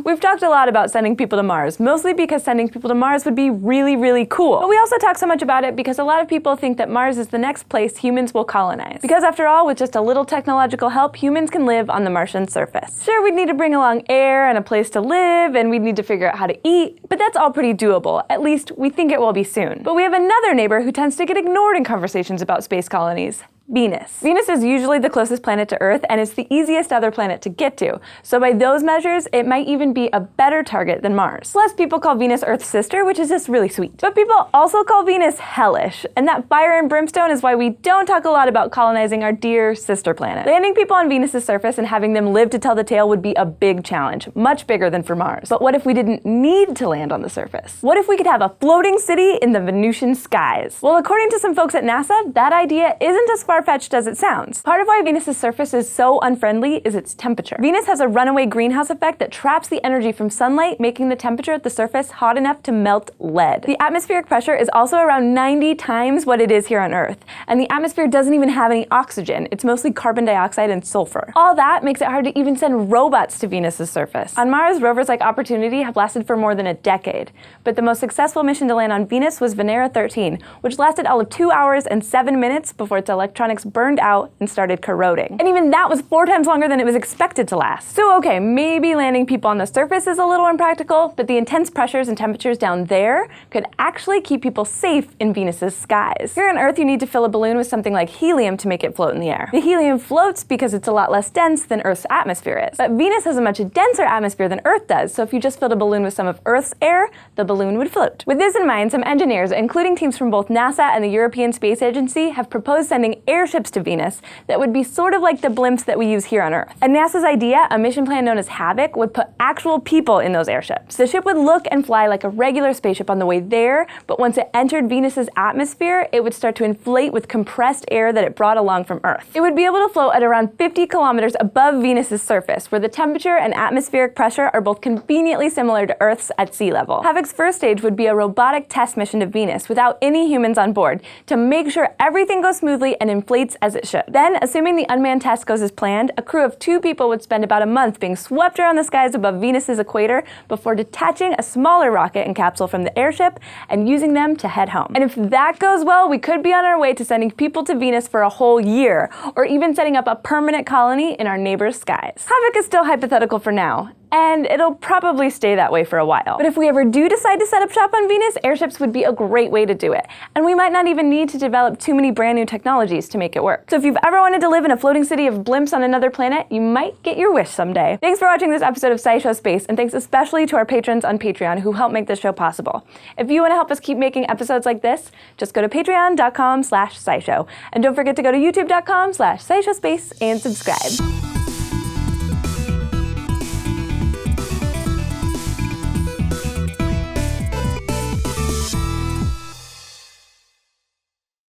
We've talked a lot about sending people to Mars, mostly because sending people to Mars would be really, really cool. But we also talk so much about it because a lot of people think that Mars is the next place humans will colonize. Because after all, with just a little technological help, humans can live on the Martian surface. Sure, we'd need to bring along air and a place to live, and we'd need to figure out how to eat, but that's all pretty doable. At least, we think it will be soon. But we have another neighbor who tends to get ignored in conversations about space colonies. Venus. Venus is usually the closest planet to Earth, and it's the easiest other planet to get to. So by those measures, it might even be a better target than Mars. Plus, people call Venus Earth's sister, which is just really sweet. But people also call Venus hellish, and that fire and brimstone is why we don't talk a lot about colonizing our dear sister planet. Landing people on Venus's surface and having them live to tell the tale would be a big challenge, much bigger than for Mars. But what if we didn't need to land on the surface? What if we could have a floating city in the Venusian skies? Well, according to some folks at NASA, that idea isn't as far-fetched as it sounds. Part of why Venus's surface is so unfriendly is its temperature. Venus has a runaway greenhouse effect that traps the energy from sunlight, making the temperature at the surface hot enough to melt lead. The atmospheric pressure is also around 90 times what it is here on Earth, and the atmosphere doesn't even have any oxygen. It's mostly carbon dioxide and sulfur. All that makes it hard to even send robots to Venus's surface. On Mars, rovers like Opportunity have lasted for more than a decade, but the most successful mission to land on Venus was Venera 13, which lasted all of 2 hours and 7 minutes before its electronics burned out and started corroding. And even that was 4 times longer than it was expected to last. So okay, maybe landing people on the surface is a little impractical, but the intense pressures and temperatures down there could actually keep people safe in Venus's skies. Here on Earth, you need to fill a balloon with something like helium to make it float in the air. The helium floats because it's a lot less dense than Earth's atmosphere is. But Venus has a much denser atmosphere than Earth does, so if you just filled a balloon with some of Earth's air, the balloon would float. With this in mind, some engineers, including teams from both NASA and the European Space Agency, have proposed sending airships to Venus that would be sort of like the blimps that we use here on Earth. And NASA's idea, a mission plan known as Havoc, would put actual people in those airships. The ship would look and fly like a regular spaceship on the way there, but once it entered Venus's atmosphere, it would start to inflate with compressed air that it brought along from Earth. It would be able to float at around 50 kilometers above Venus's surface, where the temperature and atmospheric pressure are both conveniently similar to Earth's at sea level. Havoc's first stage would be a robotic test mission to Venus without any humans on board to make sure everything goes smoothly and inflates as it should. Then, assuming the unmanned test goes as planned, a crew of 2 people would spend about a month being swept around the skies above Venus's equator before detaching a smaller rocket and capsule from the airship and using them to head home. And if that goes well, we could be on our way to sending people to Venus for a whole year, or even setting up a permanent colony in our neighbors' skies. Havoc is still hypothetical for now, and it'll probably stay that way for a while. But if we ever do decide to set up shop on Venus, airships would be a great way to do it. And we might not even need to develop too many brand new technologies to make it work. So if you've ever wanted to live in a floating city of blimps on another planet, you might get your wish someday. Thanks for watching this episode of SciShow Space, and thanks especially to our patrons on Patreon who help make this show possible. If you want to help us keep making episodes like this, just go to patreon.com/SciShow. And don't forget to go to youtube.com/SciShowSpace and subscribe.